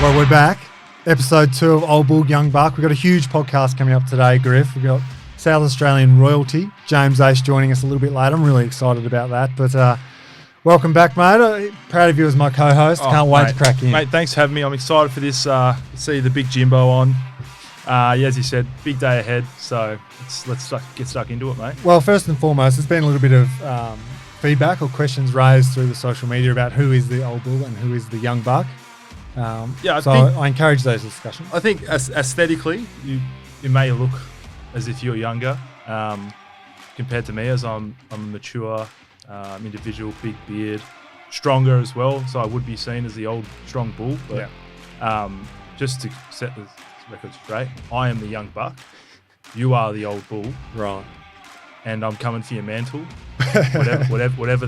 Well, we're back. Episode 2 of Old Bull, Young Buck. We've got a huge podcast coming up today, Griff. We've got South Australian royalty, James Aish, joining us a little bit later. I'm really excited about that. But welcome back, mate. Proud of you as my co-host. Can't wait to crack in. Mate, thanks for having me. I'm excited for this. See the big Jimbo on. As you said, big day ahead. So let's get stuck into it, mate. Well, first and foremost, there's been a little bit of feedback or questions raised through the social media about who is the Old Bull and who is the Young Buck. I encourage those discussions. I think aesthetically, you may look as if you're younger compared to me, as I'm a mature individual, big beard, stronger as well. So I would be seen as the old strong bull. But just to set the record straight, I am the young buck. You are the old bull, Right. and I'm coming for your mantle, whatever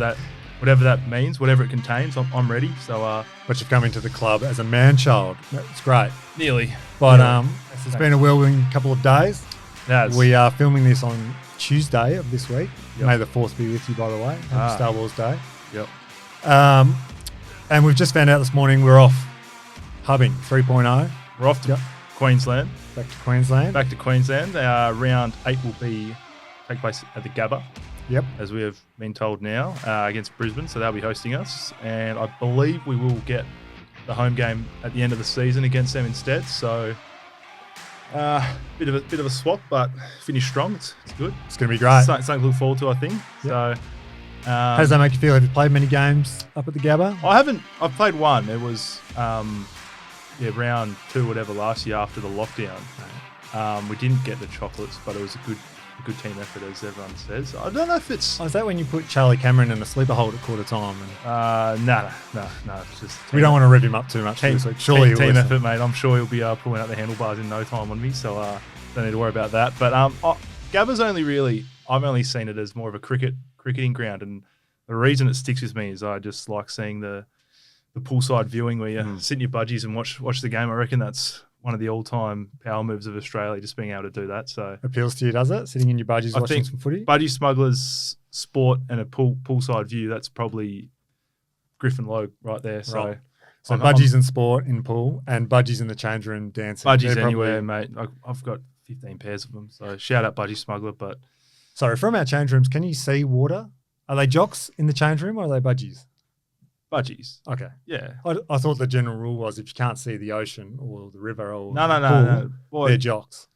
that means, whatever it contains. I'm ready. So, But you've come into the club as a man-child. It's great. nearly. But it's been a whirlwind couple of days. We are filming this on Tuesday of this week. Yep. May the Force be with you, by the way. Happy Star Wars Day. Yep. And we've just found out this morning we're off hubbing 3.0. We're off to Queensland. Back to Queensland. Back to Queensland. Round 8 will take place at the Gabba. Yep. As we have been told now, against Brisbane. So they'll be hosting us, and I believe we will get the home game at the end of the season against them instead. So, bit of a swap, but finish strong. It's good. It's going to be great. Something to look forward to, I think. Yep. So, how does that make you feel? Have you played many games up at the Gabba? I haven't. I've played one. It was round 2, whatever, last year after the lockdown. We didn't get the chocolates, but it was a good team effort, as everyone says. I don't know if it's... Oh, is that when you put Charlie Cameron in a sleeper hold at quarter time? No. It's just... We don't want to rev him up too much this week. Surely team effort, mate. I'm sure he'll be pulling out the handlebars in no time on me, so don't need to worry about that. But Gabba's I've only seen it as more of a cricketing ground, and the reason it sticks with me is I just like seeing the poolside viewing where you sit in your budgies and watch the game. I reckon that's one of the all-time power moves of Australia, just being able to do that. So appeals to you, does it? Sitting in your budgies watching some footy? Budgie Smugglers, sport, and a poolside view, that's probably Griffin Low right there. Right. So budgies in sport, in pool, and budgies in the change room dancing. Budgies anywhere, mate. I've got 15 pairs of them. So shout out Budgie Smuggler. But sorry, from our change rooms, can you see water? Are they jocks in the change room or are they budgies? Budgies. Okay. Yeah. I thought the general rule was if you can't see the ocean or the river or no. Boy, they're jocks.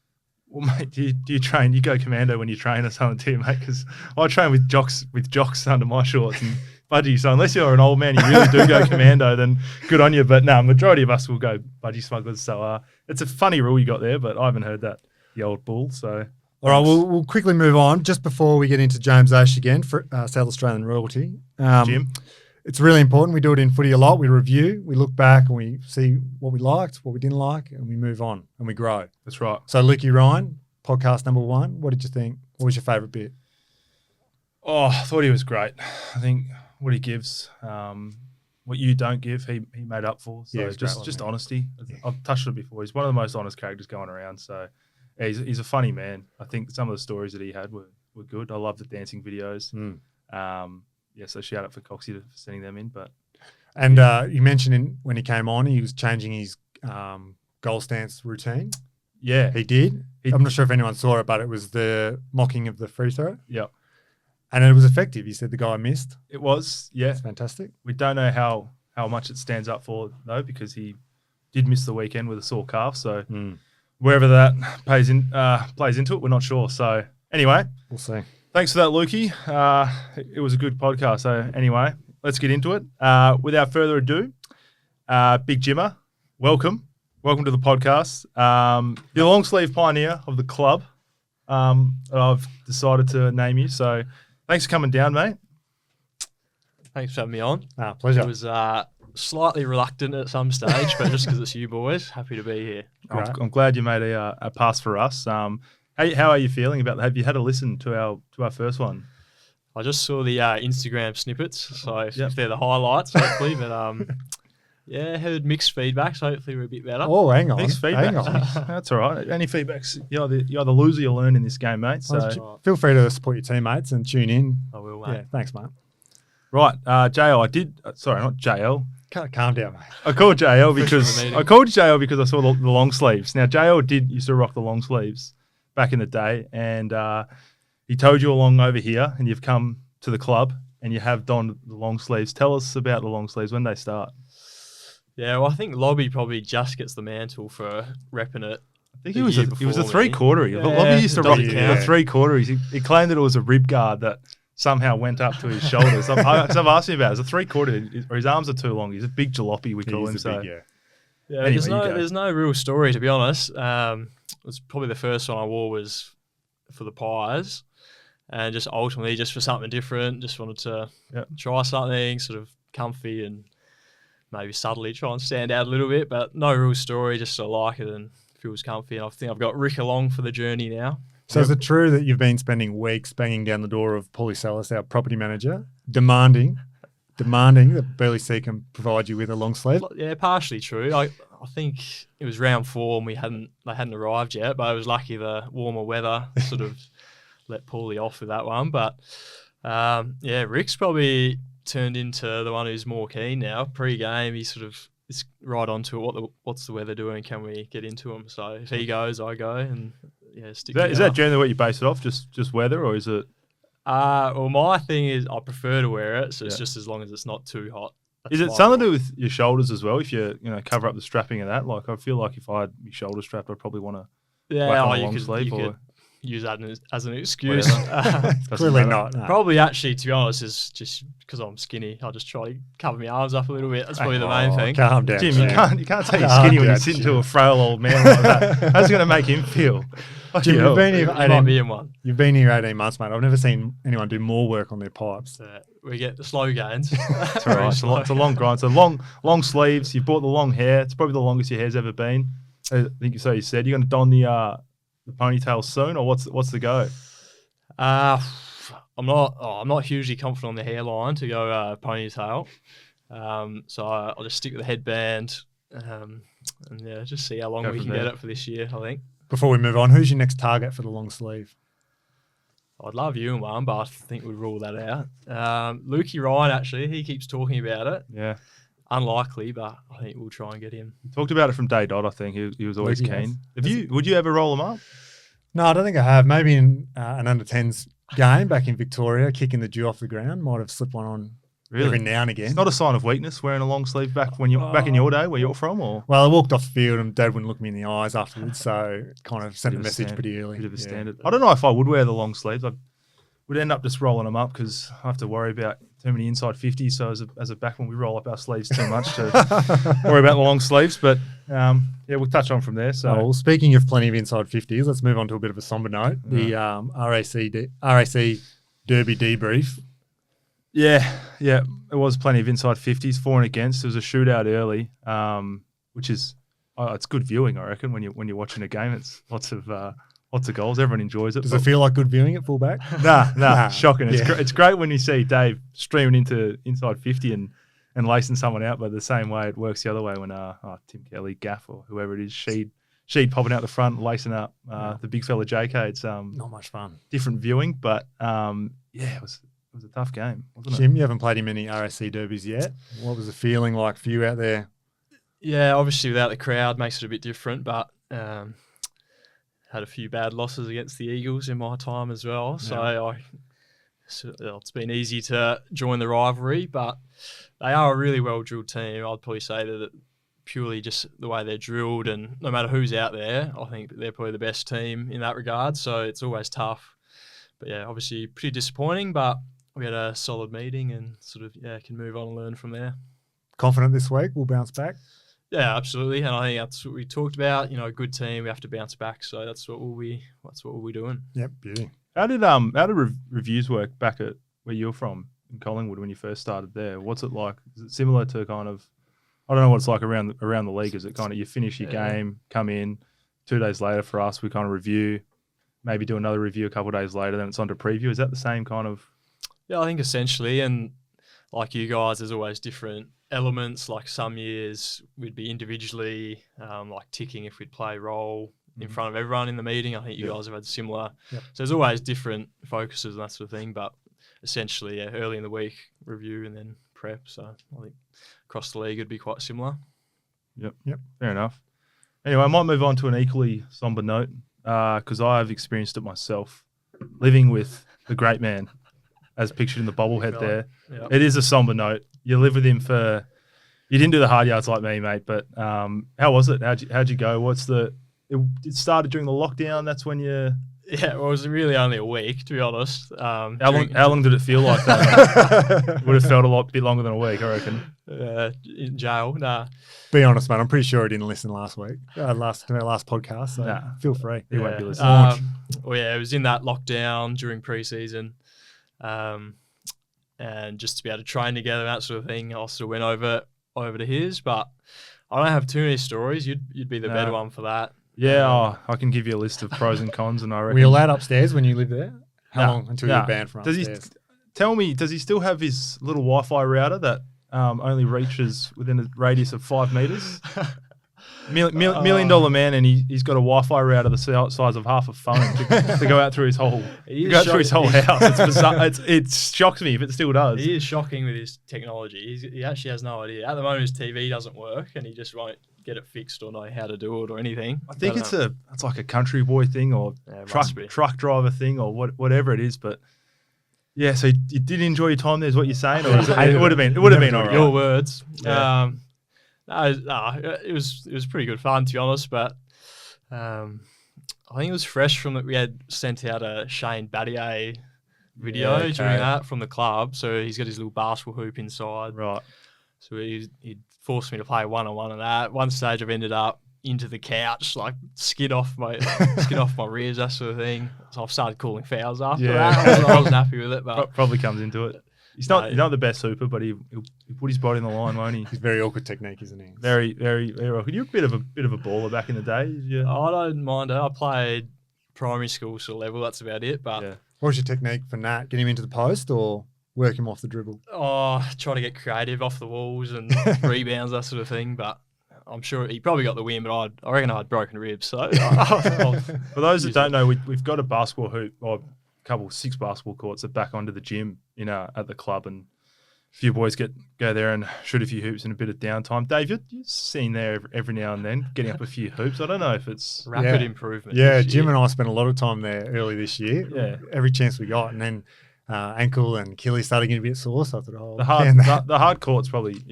Well, mate, do you train? You go commando when you train or something too, mate? Because I train with jocks under my shorts and budgies. So unless you're an old man, you really do go commando, then good on you. But no, majority of us will go budgie smugglers. So it's a funny rule you got there, but I haven't heard that, the old bull. So all right, we'll quickly move on just before we get into James Aish again for South Australian royalty. Jim. It's really important. We do it in footy a lot. We review, we look back, and we see what we liked, what we didn't like, and we move on and we grow. That's right. So, Lukey Ryan, podcast number 1. What did you think? What was your favourite bit? Oh, I thought he was great. I think what he gives, what you don't give, he made up for. So yeah, just honesty. Yeah. I've touched on it before. He's one of the most honest characters going around. So yeah, he's a funny man. I think some of the stories that he had were good. I love the dancing videos. Yeah, so shout out for Coxie for sending them in. And you mentioned when he came on, he was changing his goal stance routine. Yeah. He did. I'm not sure if anyone saw it, but it was the mocking of the free throw. Yep. And it was effective. He said the guy missed. It was, yeah. It's fantastic. We don't know how much it stands up for, though, because he did miss the weekend with a sore calf. So wherever that plays into it, we're not sure. So anyway. We'll see. Thanks for that, Lukey. It was a good podcast. So anyway, let's get into it. Without further ado, Big Jimmer, welcome. Welcome to the podcast. You're a long sleeve pioneer of the club. I've decided to name you. So thanks for coming down, mate. Thanks for having me on. Pleasure. It was slightly reluctant at some stage, but just because it's you boys, happy to be here. I'm glad you made a pass for us. How are you feeling about that? Have you had a listen to our first one? I just saw the Instagram snippets, so if they're the highlights, hopefully. But yeah, heard mixed feedback, so hopefully we're a bit better. Oh, hang on. Mixed feedback. That's all right. Any feedbacks? You're the loser. You learn in this game, mate. So feel free to support your teammates and tune in. I will, mate. Yeah, thanks, mate. Right, JL. Sorry, not JL. Calm down, mate. I called JL Official because I saw the long sleeves. Now JL used to rock the long sleeves back in the day, and he towed you along over here, and you've come to the club and you have donned the long sleeves. Tell us about the long sleeves. When they start? Yeah, well, I think Lobby probably just gets the mantle for repping it. I think he was a 3/4. Yeah, Lobby used to rock doesn't the count. 3/4. He claimed that it was a rib guard that somehow went up to his shoulders. I've asked him about it. It's a 3/4, or his arms are too long. He's a big jalopy, we call him. So. Yeah, Anyway, there's no real story, to be honest. It was probably the first one I wore was for the Pies, and just ultimately just for something different. Just wanted to try something sort of comfy and maybe subtly try and stand out a little bit, but no real story. Just I like it and feels comfy. And I think I've got Rick along for the journey now. So is it true that you've been spending weeks banging down the door of Paulie Salas, our property manager, demanding that Burleigh Sea can provide you with a long sleeve? Yeah, partially true. I think it was round 4 and they hadn't arrived yet, but I was lucky the warmer weather sort of let Paulie off with that one. But Rick's probably turned into the one who's more keen now. Pre-game, he sort of is right onto it. What's the weather doing? Can we get into him? So if he goes, I go, and stick. Is that generally what you base it off? Just weather, or is it? Well, my thing is I prefer to wear it, so it's just as long as it's not too hot. Is it something to do with your shoulders as well? If you cover up the strapping of that, like I feel like if I had my shoulder strapped, I'd probably want to. You could use that as an excuse. Clearly not. No. Probably actually, to be honest, is just because I'm skinny. I'll just try to cover my arms up a little bit. That's probably the main thing. Calm down, Jim. You can't say you're skinny when you're sitting to a frail old man like that. How's it going to make him feel? Jim, you've been here 18 months, mate. I've never seen anyone do more work on their pipes. We get the slow gains. That's all right. It's a long grind. So long sleeves. You bought the long hair. It's probably the longest your hair's ever been. I think so. You said you're going to don the ponytail soon, or what's the go? I'm not hugely confident on the hairline to go ponytail. So I'll just stick with the headband, and just see how long we can get it for this year. I think. Before we move on, who's your next target for the long sleeve? I'd love you in one, but I think we rule that out. Lukey Ryan, actually, he keeps talking about it. Yeah. Unlikely, but I think we'll try and get him. He talked about it from day dot, I think. He was always keen. Would you ever roll him up? No, I don't think I have. Maybe in an under-10s game back in Victoria, kicking the dew off the ground, might have slipped one on every now and again. It's not a sign of weakness wearing a long sleeve back in your day where you're from, or? Well, I walked off the field and Dad wouldn't look me in the eyes afterwards, so it kind of sent a message pretty early. Bit of a standard. I don't know if I would wear the long sleeves. I would end up just rolling them up because I have to worry about too many inside 50s. So as a backman, we roll up our sleeves too much to worry about the long sleeves. But we'll touch on from there. So, well, speaking of plenty of inside 50s, let's move on to a bit of a somber note. The RAC Derby debrief. Yeah, it was plenty of inside 50s, for and against. There was a shootout early, which is it's good viewing, I reckon, when you're watching a game. It's lots of goals. Everyone enjoys it. Does it feel like good viewing at fullback? Nah, shocking. It's great when you see Dave streaming into inside 50 and lacing someone out, but the same way it works the other way when Tim Kelly, Gaff, or whoever it is, Sheed popping out the front, lacing up the big fella JK. It's not much fun. Different viewing, but it was a tough game, wasn't it? Jim, you haven't played in many RAC derbies yet. What was the feeling like for you out there? Yeah, obviously without the crowd makes it a bit different, but had a few bad losses against the Eagles in my time as well. So it's been easy to join the rivalry, but they are a really well-drilled team. I'd probably say that purely just the way they're drilled, and no matter who's out there, I think they're probably the best team in that regard. So it's always tough. But yeah, obviously pretty disappointing, but we had a solid meeting and can move on and learn from there. Confident this week we'll bounce back? Yeah, absolutely, and I think that's what we talked about. A good team, we have to bounce back, so that's what we'll be doing. Yep, beauty. How did reviews work back at where you're from in Collingwood when you first started there? What's it like? Is it similar to kind of, I don't know what it's like around the league? Is it kind of you finish your game, come in, 2 days later for us, we kind of review, maybe do another review a couple of days later, then it's on to preview. Is that the same kind of? Yeah, I think essentially, and like you guys, there's always different elements. Like some years we'd be individually ticking if we'd play role in front of everyone in the meeting. I think you guys have had similar. Yep. So there's always different focuses and that sort of thing. But essentially, early in the week, review and then prep. So I think across the league, it'd be quite similar. Yep. Fair enough. Anyway, I might move on to an equally somber note because I have experienced it myself, living with the great man, as pictured in the bobblehead there. Yep. It is a somber note. You live with him for. You didn't do the hard yards like me, mate. But how was it? How'd you go? It started during the lockdown. That's when you. Yeah, well, it was really only a week, to be honest. How long did it feel like that? It would have felt a bit longer than a week, I reckon. In jail? Nah. Be honest, mate. I'm pretty sure I didn't listen last week, to our last podcast. So feel free. He won't be listening. Well, yeah, it was in that lockdown during pre-season, and just to be able to train together, that sort of thing. I also went over to his, but I don't have too many stories. You'd be the better one for that. Yeah, I can give you a list of pros and cons, and I reckon. Were you allowed upstairs when you lived there? How long until you were banned from upstairs? Does he still have his little Wi-Fi router that only reaches within a radius of 5 meters? $1 million man, and he's got a Wi-Fi router the size of half a phone to go out through his whole house. It's bizarre. It shocks me if it still does. He is shocking with his technology. He actually has no idea. At the moment, his TV doesn't work, and he just won't get it fixed or know how to do it or anything. I think it's like a country boy thing or truck driver thing or whatever it is, but. Yeah, so you did enjoy your time there, is what you're saying, or it would have been all right. Your words. Yeah. It was pretty good fun, to be honest, but I think it was fresh from that we had sent out a Shane Battier video during that from the club, so he's got his little basketball hoop inside. Right. So he'd forced me to play one-on-one and that. At one stage I've ended up into the couch, like skin off my ribs, that sort of thing. So I've started calling fouls after that. I wasn't happy with it, but probably comes into it. He's not the best hooper, but he'll put his body in the line, won't he? He's very awkward technique, isn't he? Very, very, very awkward. You're a bit of a baller back in the day. Yeah. I don't mind it. I played primary school sort of level. That's about it. But what was your technique for Nat? Get him into the post or work him off the dribble? Try to get creative off the walls and rebounds, that sort of thing. But I'm sure he probably got the win, but I reckon I had broken ribs. So for those that don't know, we've got a basketball hoop or six basketball courts that back onto the gym at the club, and a few boys go there and shoot a few hoops in a bit of downtime. Dave, you're seen there every now and then getting up a few hoops. I don't know if it's rapid improvement. Yeah, Jim and I spent a lot of time there early this year. Yeah, every chance we got, and then ankle and Achilles started getting a bit sore. So I thought, the hard courts probably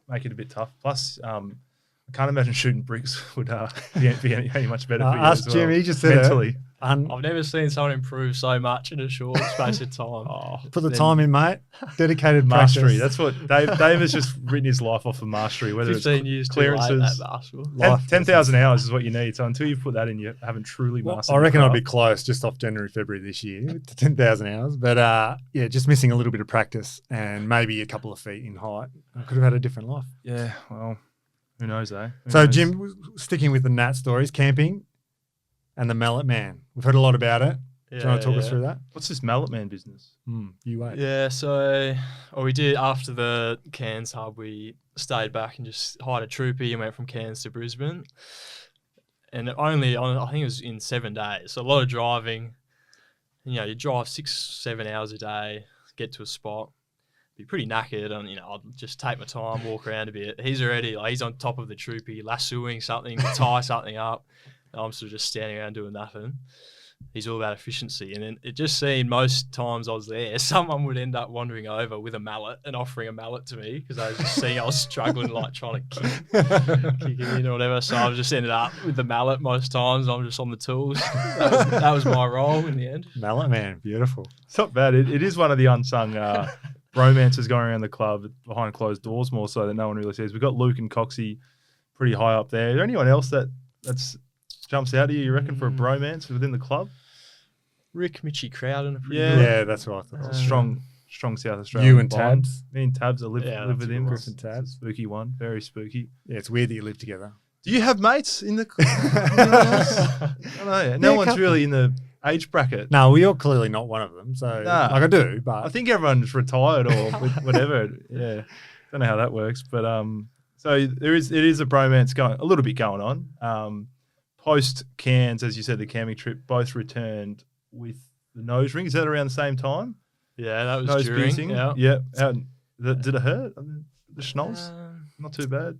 make it a bit tough. Plus, I can't imagine shooting bricks would be any much better for you. Ask Jim, he just said mentally. I've never seen someone improve so much in a short space of time. Put the time in, mate. Dedicated mastery. practice. That's what Dave has just written his life off of mastery. Whether 15 years clearances, 10,000 hours is what you need. So until you put that in, you haven't truly mastered. I reckon I'd be close, just off January, February this year, to 10,000 hours. But just missing a little bit of practice and maybe a couple of feet in height. I could have had a different life. Yeah, well, who knows, eh? Jim, sticking with the Nat stories, camping and the Mallet Man. We've heard a lot about it. Do you want to talk us through that? What's this Mallet Man business? You wait. Yeah, so we did after the Cairns hub, we stayed back and just hired a troopy and went from Cairns to Brisbane. And I think it was in 7 days. So a lot of driving. You drive 6-7 hours a day, get to a spot, be pretty knackered, and I'll just take my time, walk around a bit. He's on top of the troopy, lassoing something to tie something up. I'm sort of just standing around doing nothing. He's all about efficiency. And then it just seemed most times I was there, someone would end up wandering over with a mallet and offering a mallet to me because I was just seeing I was struggling, like trying to kick it in or whatever. So I just ended up with the mallet most times. I'm just on the tools. That was my role in the end. Mallet Man, beautiful. It's not bad. It is one of the unsung romances going around the club behind closed doors more so that no one really sees. We've got Luke and Coxie pretty high up there. Is there anyone else that's jumps out at you reckon, for a bromance within the club? Rick, Mitchie Crowden. Yeah, that's what I thought. Strong South Australian. You and Tabs. Me and Tabs, I live with him. Griff and Tabs. It's a spooky one. Very spooky. Yeah, it's weird that you live together. Do you have mates in the I don't know. No one's really in the age bracket. No, you're clearly not one of them. So, I do, but I think everyone's retired or whatever. Yeah, don't know how that works, but so it is a bromance a little bit going on. Post Cairns, as you said, the camping trip, both returned with the nose ring. Is that around the same time? Yeah, that was nose during. piercing. Yeah. Yeah. Did it hurt? The schnoz? Not too bad.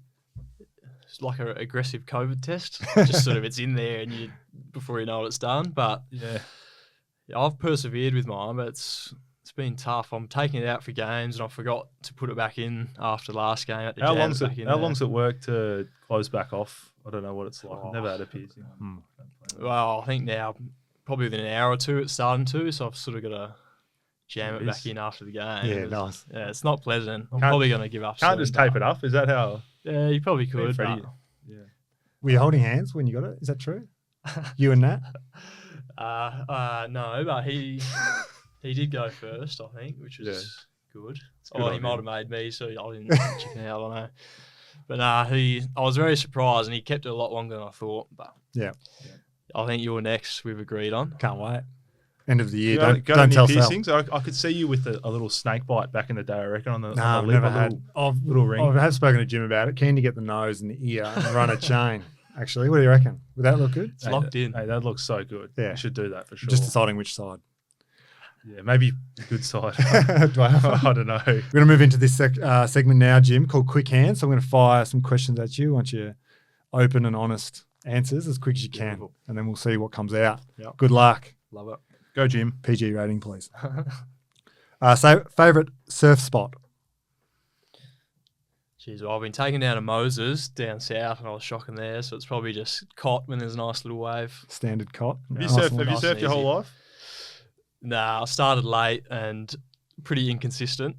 It's like an aggressive COVID test. Just sort of it's in there and before you know it, it's done. But Yeah. I've persevered with mine, but it's been tough. I'm taking it out for games and I forgot to put it back in after the last game. How long's it work to close back off? I don't know what it's like. I've never had a piercing. Well, I think now probably within an hour or two it's starting to, so I've sort of got to jam it back in after the game. Yeah, nice. Yeah, it's not pleasant. I'm probably going to give up. Can't just tape it up. Is that how? Yeah, you probably could. Freddie, But, yeah. Were you holding hands when you got it? Is that true? You and Nat? no, but he did go first, I think, which was good. good He might have made me, so I didn't chicken out. I don't know. But I was very surprised, and he kept it a lot longer than I thought. But Yeah. I think you're next. We've agreed on. Can't wait. End of the year. Got Don't any tell Sal. piercings? I could see you with a little snake bite back in the day, I reckon, on the No, on I've the lip, never a had. little ring. I have spoken to Jim about it. Keen to get the nose and the ear and run a chain. Actually, what do you reckon? Would that look good? It's locked in. Hey, that looks so good. Yeah. You should do that for sure. Just deciding which side. Yeah, maybe the good side. Do I have one? I don't know. We're going to move into this segment now, Jim, called Quick Hands. So I'm going to fire some questions at you. I want you open and honest answers as quick as you can, Beautiful. and then we'll see what comes out. Yep. Good luck. Love it. Go, Jim. PG rating, please. So, favourite surf spot? Jeez, well, I've been taken down to Moses down south, and I was shocking there. So it's probably just cot when there's a nice little wave. Standard cot. Have you Nice surfed, one. have you Nice surfed and your whole easy. life? Nah, I started late and pretty inconsistent.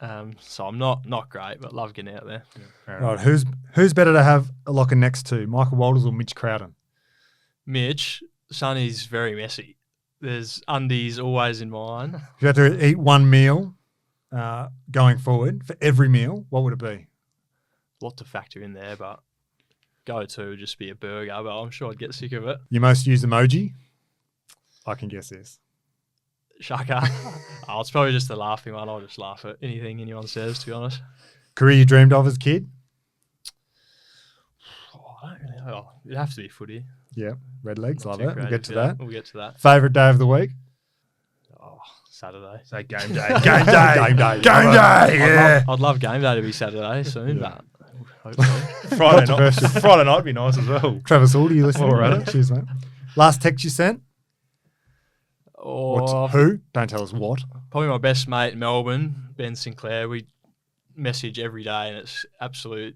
So I'm not great, but love getting out there. Fair Right, enough. who's better to have a locker next to, Michael Walters or Mitch Crowden? Mitch, Sonny's very messy. There's undies always in mine. If you had to eat one meal going forward for every meal, what would it be? Lot to factor in there, but go to would just be a burger, but I'm sure I'd get sick of it. Your most used emoji? I can guess this. Shaka. Oh, it's probably just the laughing one. I'll just laugh at anything anyone says, to be honest. Career you dreamed of as a kid? I don't really know. It'd have to be footy. Yeah, Red Legs, Not love too it. We'll creative, get to yeah. that. We'll get to that. Favourite day of the week? Oh, Saturday. Say game day. Game day. Game day. Game day. Yeah. I'd love game day to be Saturday soon, but hopefully. Friday night. Friday night would be nice as well. Travis Hall, do you listen? All right. Cheers, mate. Last text you sent? Or Who? Don't tell us what. probably my best mate in Melbourne, Ben Sinclair. We message every day, and it's absolute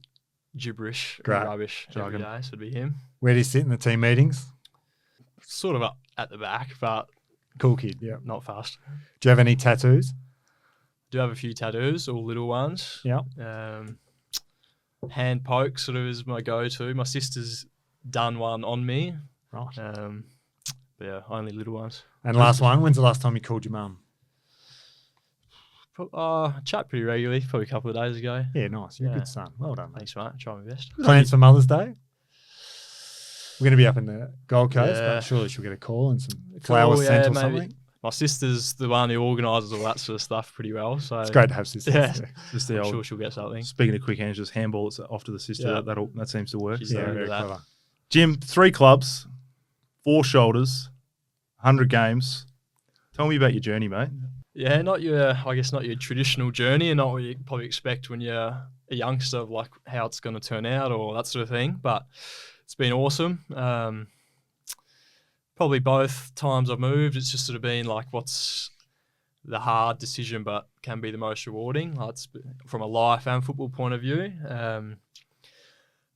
gibberish, and Great. rubbish every day. So it'd be him. Where do you sit in the team meetings? Sort of up at the back, but Cool kid, yeah. not fast. Do you have any tattoos? Do have a few tattoos, all little ones. Yeah. Hand poke sort of is my go-to. My sister's done one on me. Right. But yeah, only little ones. And last one, when's the last time you called your mum? Chat pretty regularly, probably a couple of days ago. Yeah, nice. You're a Yeah. good son. Well done, mate. Thanks, mate. Try my best. Plans for Mother's Day? We're going to be up in the Gold Coast, Yeah. but surely she'll get a call and some flower Cool, scent or maybe. something. My sister's the one who organises all that sort of stuff pretty well. So It's great to have sisters. Yeah. Just the I'm old. sure she'll get something. Speaking of quick hands, just handball. It's off to the sister. Yeah. That seems to work. She's So. Yeah, very very that. clever. Jim, 3 clubs, 4 shoulders, 100 games. Tell me about your journey, mate. Yeah, not your traditional journey, and not what you probably expect when you're a youngster, of like how it's going to turn out or that sort of thing. But it's been awesome. Probably both times I've moved, it's just sort of been like, what's the hard decision, but can be the most rewarding. Like it's from a life and football point of view.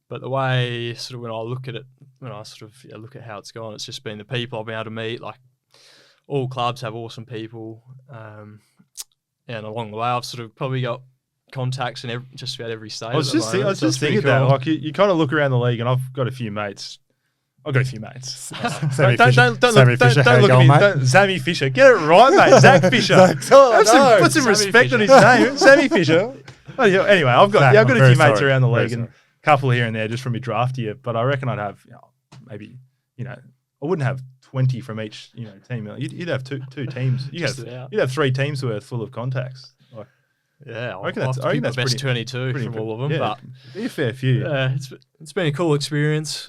But the way sort of when I look at it, look at how it's gone, it's just been the people I've been able to meet. Like all clubs have awesome people, and along the way I've sort of probably got contacts in just about every state. I was just thinking that. Like you kind of look around the league, and I've got a few mates. Sammy Don't Fisher. look, Sammy Fisher, how don't you look going, at mate? me. Sammy Fisher. Get it right, mate. Zach Fisher. Zach- oh, Have some- no. put some Sammy respect on his Fisher. name. Sammy Fisher. Well, yeah, anyway, I've got Zach, a I'm few very mates sorry. around the Very league, and sorry. a couple here and there just from your draft year. But I reckon I'd have maybe I wouldn't have 20 from each team. You'd have two teams. Just about. You'd have 3 teams worth full of contacks. Like, Yeah, I reckon I'll that's- have I to keep reckon my that's best pretty- 22 pretty from all of them. yeah, But be a fair few. it's been a cool experience.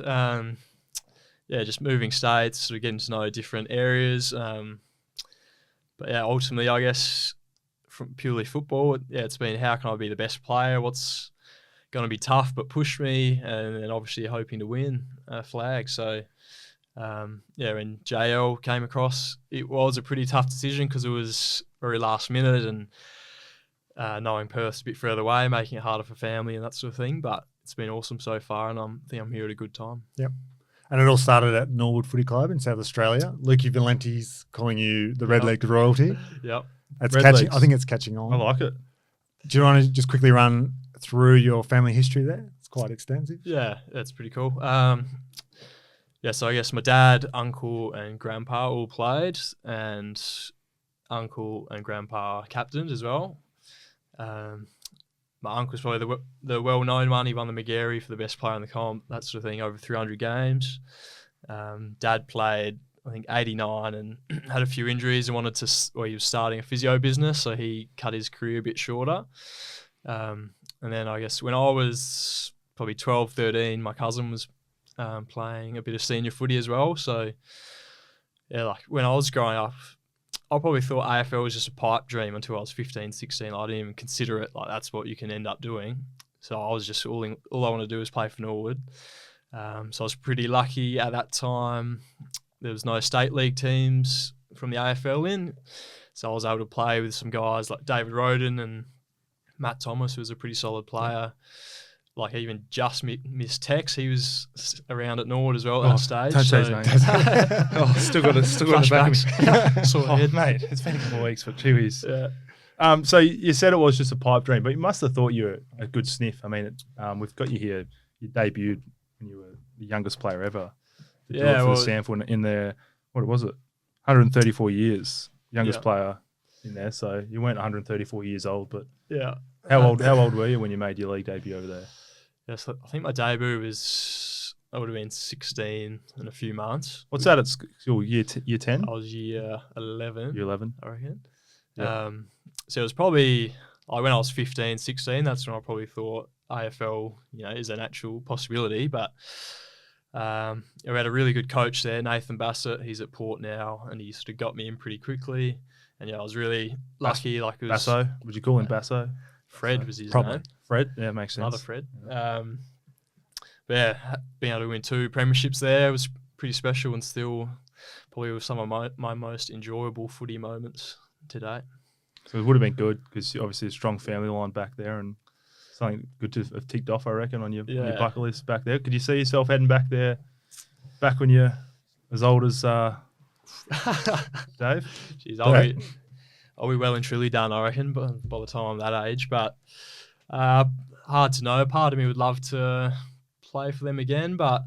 Just moving states, sort of getting to know different areas. But yeah, ultimately, I guess from purely football, it's been how can I be the best player? What's going to be tough, but pushed me, and then obviously hoping to win a flag. So, when JL came across, it was a pretty tough decision because it was very last minute, and knowing Perth's a bit further away, making it harder for family and that sort of thing. But it's been awesome so far, and I think I'm here at a good time. Yep. And it all started at Norwood Footy Club in South Australia. Lukey Valenti's calling you the red-legged royalty. Yep. It's Red catching. legs. I think it's catching on. I like it. Do you want to just quickly run through your family history there? It's quite extensive. Yeah, that's pretty cool. So I guess my dad, uncle, and grandpa all played, and uncle and grandpa captained as well. My uncle's probably the well-known one. He won the McGarry for the best player in the comp, that sort of thing, over 300 games. Dad played, I think, 89 and had a few injuries and he was starting a physio business, so he cut his career a bit shorter. And then I guess when I was probably 12, 13, my cousin was playing a bit of senior footy as well. So, yeah, like when I was growing up, I probably thought AFL was just a pipe dream until I was 15, 16. I didn't even consider it like that's what you can end up doing. So I was just all I wanted to do was play for Norwood. So I was pretty lucky at that time. There was no state league teams from the AFL in. So I was able to play with some guys like David Roden and Matt Thomas, who was a pretty solid player. Like even just missed Tex. He was around at Norwood as well at that stage. Don't say his name. Still got it back of me. Mate, it's been a couple of weeks, but geez. Yeah. So you said it was just a pipe dream, but you must have thought you were a good sniff. I mean, we've got you here. You debuted when you were the youngest player ever. For the sample in there. What was it? 134 years, youngest player in there. So you weren't 134 years old, but How old were you when you made your league debut over there? Yes, I think my debut I would have been 16 in a few months. What's that at school? Year 10? I was year 11. Year 11, I reckon. Yeah. So it was probably like when I was 15, 16. That's when I probably thought AFL, is an actual possibility. But we had a really good coach there, Nathan Bassett. He's at Port now, and he sort of got me in pretty quickly. And I was really lucky. Like it was Basso? Would you call him Basso? Fred was his Probably. name. Fred? Yeah, makes sense. Another Fred. But yeah, being able to win 2 premierships there was pretty special, and still probably was some of my most enjoyable footy moments to date. So it would have been good because obviously a strong family line back there and something good to have ticked off, I reckon, on your bucket list back there. Could you see yourself heading back there back when you're as old as Dave? Jeez, I'll be well and truly done, I reckon, by the time I'm that age. But hard to know. Part of me would love to play for them again, but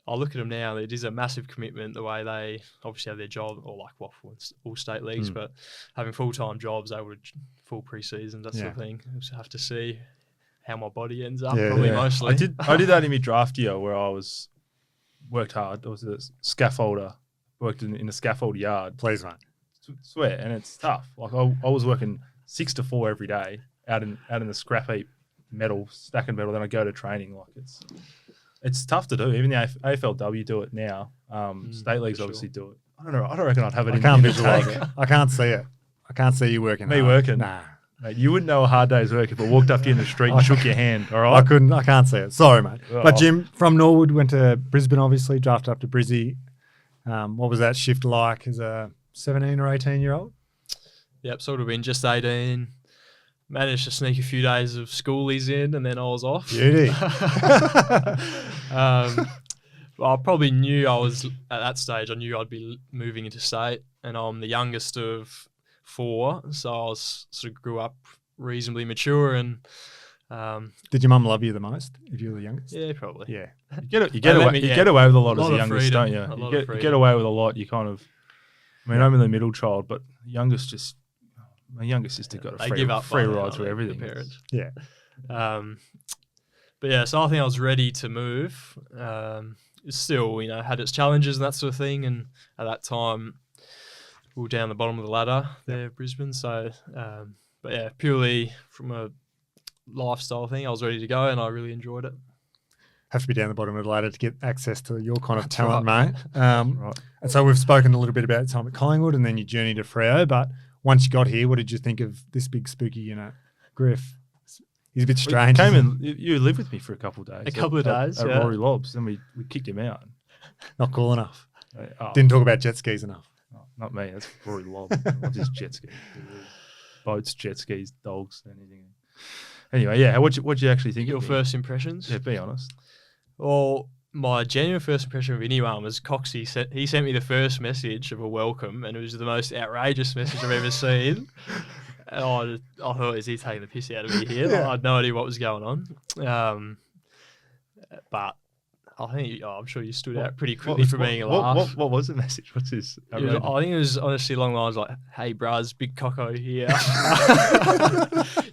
I look at them now. It is a massive commitment the way they obviously have their job, or like Waffle and all state leagues, but having full-time jobs, able to full pre-seasons, that sort of thing. I just have to see how my body ends up, mostly. I did that in my draft year where I worked hard. I was a scaffolder, worked in a scaffold yard. Please, mate. Swear, and it's tough. Like I was working 6 to 4 every day out in the scrap heap, stacking metal. Then I go to training. Like it's tough to do. Even the AFLW do it now. State leagues obviously do it. I don't know. I don't reckon I'd have it. I can't visualize it. I can't see it. I can't see you working. Me hard. working? Nah. Mate, you wouldn't know a hard day's work if I walked up to you in the street and shook your hand. All right. I can't see it. Sorry, mate. Oh. But Jim, from Norwood, went to Brisbane, obviously, drafted up to Brizzy. What was that shift like as a 17 or 18-year-old? Yep, sort of been just 18. Managed to sneak a few days of schoolies in, and then I was off. Beauty. Well, I probably knew at that stage, I knew I'd be moving into state, and I'm the youngest of 4, so I grew up reasonably mature. And did your mum love you the most if you were the youngest? Yeah, probably. Yeah. You get away with a lot as the youngest, don't you? You get away with a lot. You kind of. I mean, I'm in the middle child, but my youngest sister got a free ride through everything. Parents. Yeah. But yeah, so I think I was ready to move. It still, had its challenges and that sort of thing. And at that time, we were down the bottom of the ladder there, Brisbane. So, but yeah, purely from a lifestyle thing, I was ready to go, and I really enjoyed it. Have to be down the bottom of the ladder to get access to your kind of talent, mate. Right. And so we've spoken a little bit about your time at Collingwood and then your journey to Freo. But once you got here, what did you think of this big spooky, Griff? He's a bit We strange. came isn't in. You lived with me for a couple of days. A couple of days, at yeah. Rory Lobbs, and we kicked him out. he? Not cool enough. Oh, Didn't talk about jet skis enough. no, not me. That's Rory Lobbs. Loves his jet skis. Boats, jet skis, dogs, anything. Anyway, yeah. What'd you actually think? Your of me? first impressions? Yeah, be honest. Well, my genuine first impression of anyone was Coxie. He sent me the first message of a welcome, and it was the most outrageous message I've ever seen. And I thought, is he taking the piss out of me here? Yeah. I had no idea what was going on. But I think I'm sure you stood out pretty quickly for being a laugh. What was the message? What's his? I think it was honestly along the lines like, "Hey, bruz, big cocko here.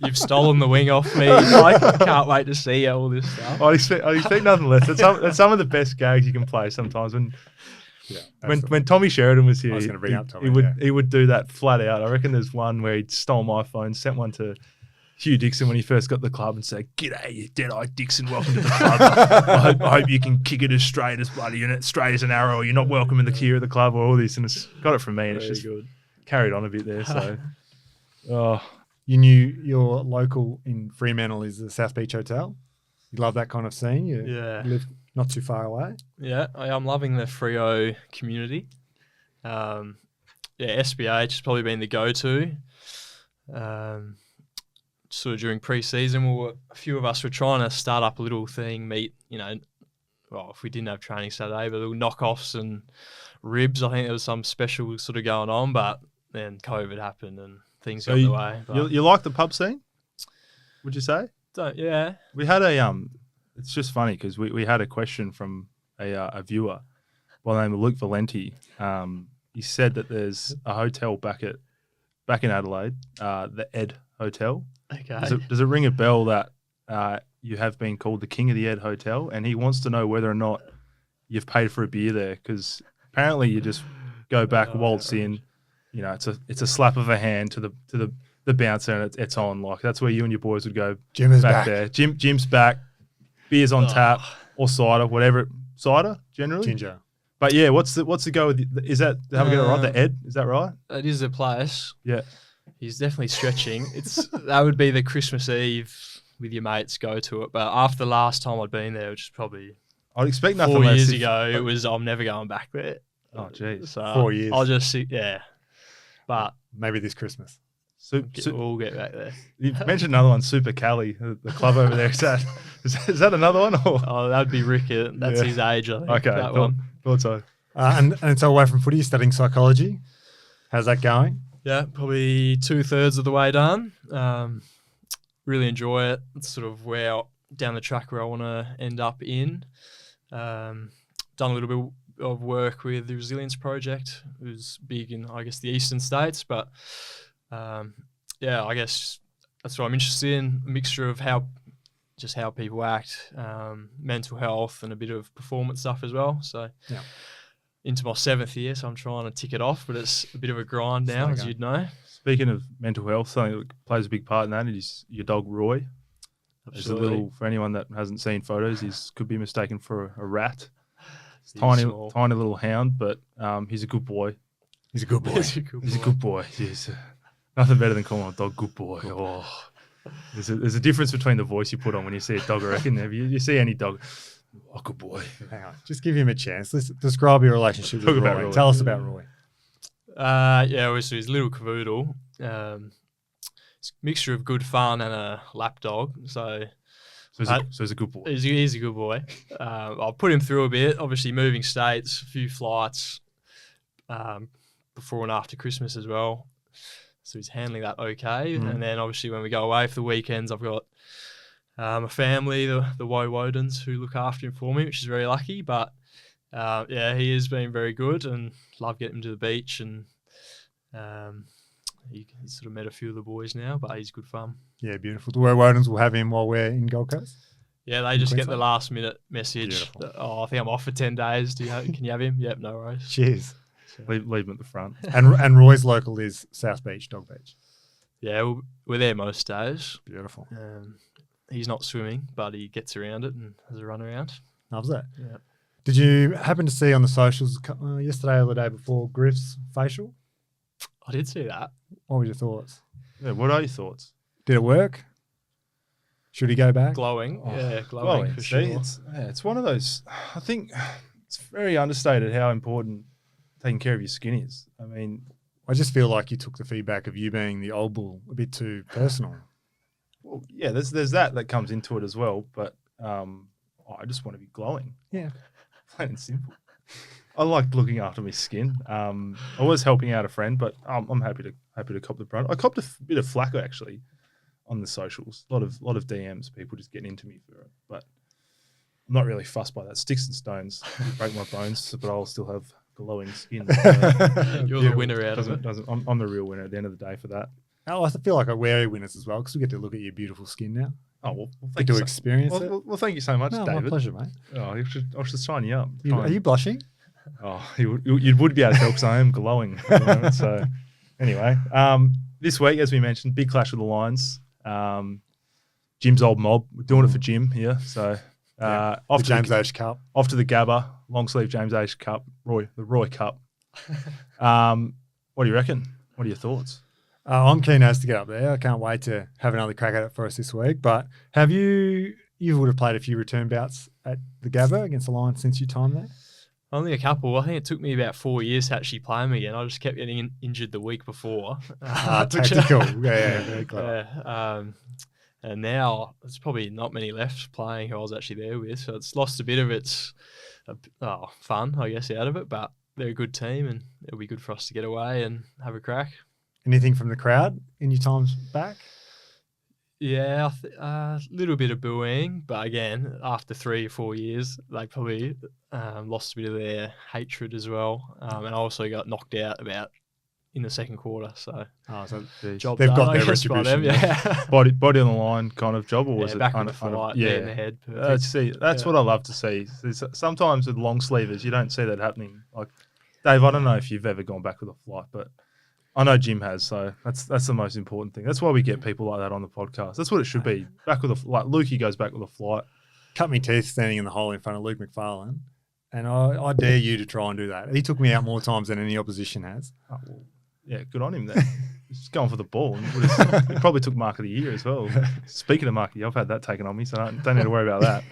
You've stolen the wing off me. I can't wait to see you, all this stuff." I expect nothing less. That's some of the best gags you can play sometimes. When Tommy Sheridan was here, I was gonna bring up Tommy, he would do that flat out. I reckon there's one where he stole my phone, sent one to Hugh Dixon when he first got the club and said, "G'day, you dead-eyed Dixon, welcome to the club. I hope you can kick it as straight as bloody and straight as an arrow, or you're not welcome in the queue of the club," or all this. And it's got it from me, and it's just good. carried on a bit there. So, You knew your local in Fremantle is the South Beach Hotel. You love that kind of scene. You Yeah. live not too far away. Yeah, I'm loving the Freo community. SBH has probably been the go-to. Sort of during pre-season, a few of us were trying to start up a little thing, if we didn't have training Saturday, but little knockoffs and ribs. I think there was some special sort of going on, but then COVID happened and things got in the way. But you like the pub scene? Would you say? yeah. We had it's just funny because we had a question from a viewer by the name of Luke Valenti. He said that there's a hotel back in Adelaide, the Ed Hotel. Okay. Does it ring a bell that you have been called the King of the Ed Hotel? And he wants to know whether or not you've paid for a beer there, because apparently you just go back, waltz in. You know, it's a slap of a hand to the bouncer, and it's on. Like, that's where you and your boys would go. Jim is back. there. Jim's back. Beers on tap or cider, whatever. Cider generally. Ginger. But yeah, what's the go with? Is that have I got it right? The Ed, is that right? It is a place. Yeah. He's definitely stretching. That would be the Christmas Eve with your mates go to it. But after the last time I'd been there, which is probably I'd expect nothing 4 less years if- ago, it was I'm never going back there. Oh, jeez. So 4 years. I'll just see. Yeah, but Maybe this Christmas. we'll get back there. You mentioned another one, Super Cali, the club over there. Is that another one? Or? Oh, that'd be Rickett. That's Yeah. his age, I think. Okay, that one. thought so. And it's away from footy. You're studying psychology. How's that going? Yeah, probably 2/3 of the way done. Really enjoy it. It's sort of down the track where I want to end up in. Done a little bit of work with the Resilience Project, who's big in, I guess, the eastern states. But I guess that's what I'm interested in. A mixture of how people act, mental health, and a bit of performance stuff as well. So Yeah. into my 7th year, so I'm trying to tick it off, but it's a bit of a grind now, as you'd know. Speaking of mental health, something that plays a big part in that is your dog Roy. There's a little, for anyone that hasn't seen photos, he could be mistaken for a rat. He's Tiny small. little hound, but he's a good boy. He's a good boy. He's a good He's a boy. good boy. Yes. Nothing better than calling a dog good boy. Oh, there's a difference between the voice you put on when you see a dog. I reckon if you see any dog, oh, good boy. Hang on. Just give him a chance. Let's describe your relationship Talk with about Roy. Roy. Tell us about Roy. Obviously he's a little cavoodle. It's a mixture of good fun and a lap dog. So he's a good boy. he's a good boy. I'll put him through a bit. Obviously moving states, a few flights before and after Christmas as well. So he's handling that okay. And then obviously when we go away for the weekends, I've got a family, the Wodens, who look after him for me, which is very lucky. But he has been very good, and love getting him to the beach. And he's sort of met a few of the boys now, but he's good fun. Yeah, beautiful. The Wodens will have him while we're in Gold Coast. Yeah, they just get the Queensland? last minute message. Beautiful. That, I think I'm off for 10 days. Can you have him? Yep, no worries. Cheers. Leave him at the front. And Roy's local is South Beach, Dog Beach. Yeah, we're there most days. Beautiful. He's not swimming, but he gets around it and has a run around. Loves that. Yeah. Did you happen to see on the socials yesterday or the day before Griff's facial? I did see that. What were your thoughts? Yeah, what are your thoughts? Did it work? Should he go back? Glowing. Oh, Yeah, glowing for sure. It's one of those. I think it's very understated how important taking care of your skin is. I mean, I just feel like you took the feedback of you being the old bull a bit too personal. well, yeah, there's that comes into it as well. But I just want to be glowing, Yeah. plain and simple. I like looking after my skin. I was helping out a friend, but I'm happy to cop the brunt. I copped a bit of flack actually on the socials. A lot of DMs, people just getting into me for it. But I'm not really fussed by that. Sticks and stones break my bones, but I'll still have glowing skin. So You're the winner out of it. I'm the real winner at the end of the day for that. Oh, I feel like I wear winners as well because we get to look at your beautiful skin now. Oh well, Get thank to you. experience it. Well, thank you so much, No, David. my pleasure, mate. Oh, I should sign you up. Are you blushing? Oh, you would be able to tell because I am glowing at the moment. So, anyway, this week, as we mentioned, big clash with the Lions. Jim's old mob. We're doing it for Jim here. So, The James Aish Cup. off to the Gabba, long sleeve James Aish Cup, the Roy Cup. What do you reckon? What are your thoughts? I'm keen as to get up there. I can't wait to have another crack at it for us this week. But have you would have played a few return bouts at the Gabba against the Lions since your time there? Only a couple. I think it took me about 4 years to actually play them again. I just kept getting injured the week before. Tactical. Yeah, very clever. Yeah, and now there's probably not many left playing who I was actually there with. So it's lost a bit of its fun, I guess, out of it. But they're a good team and it'll be good for us to get away and have a crack. Anything from the crowd in your times back? Yeah, a little bit of booing, but again, after 3 or 4 years, they probably lost a bit of their hatred as well. And I also got knocked out about in the second quarter. So, job they've done, got I their guess, by them, retribution. yeah. body on the line kind of job, or was it back kind in the of fight, yeah, in the head? That's what I love to see. Sometimes with long sleevers, you don't see that happening. Like Dave, I don't know if you've ever gone back with a flight, but I know Jim has, so that's the most important thing. That's why we get people like that on the podcast. That's what it should be. Back with like Lukey goes back with a flight. Cut me teeth standing in the hole in front of Luke McFarlane, and I dare you to try and do that. He took me out more times than any opposition has. Oh, well, yeah, good on him then. He's going for the ball. And he probably took Mark of the Year as well. Speaking of Mark of the Year, I've had that taken on me, so don't need to worry about that.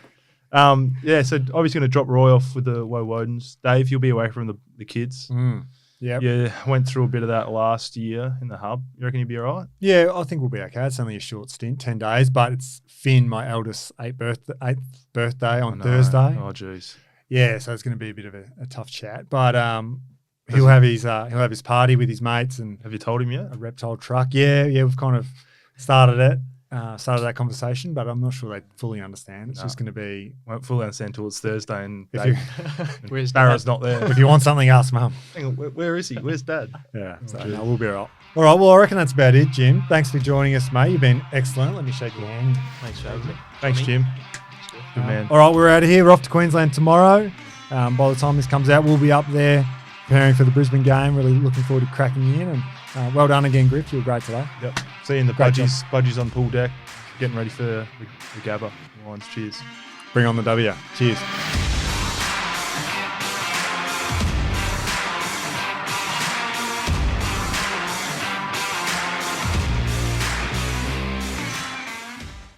So obviously going to drop Roy off with the Woe Wodens. Dave, you'll be away from the kids. Yeah, Yeah, went through a bit of that last year in the hub. You reckon you'll be all right? Yeah, I think we'll be okay. It's only a short stint, 10 days, but it's Finn, my eldest's 8th birthday on Thursday. Oh, jeez. Yeah, so it's going to be a bit of a tough chat, but he'll have his party with his mates and Have you told him yet? a reptile truck. Yeah, we've kind of started that conversation, but I'm not sure they fully understand. It's just going to be. Won't fully understand until it's Thursday and Where's Barra's not there. If you want something, ask Mum. Hang on, where is he? Where's Dad? Yeah, so no, we'll be all right. All right, well, I reckon that's about it, Jim. Thanks for joining us, mate. You've been excellent. Let me shake your hand. Thanks for having me. Thanks, Jim. Good man. All right, we're out of here. We're off to Queensland tomorrow. By the time this comes out, we'll be up there preparing for the Brisbane game. Really looking forward to cracking in. And well done again, Griff. You were great today. Yep. See you in the Great budgies on pool deck, getting ready for the Gabba. Lions, cheers. Bring on the W. Cheers.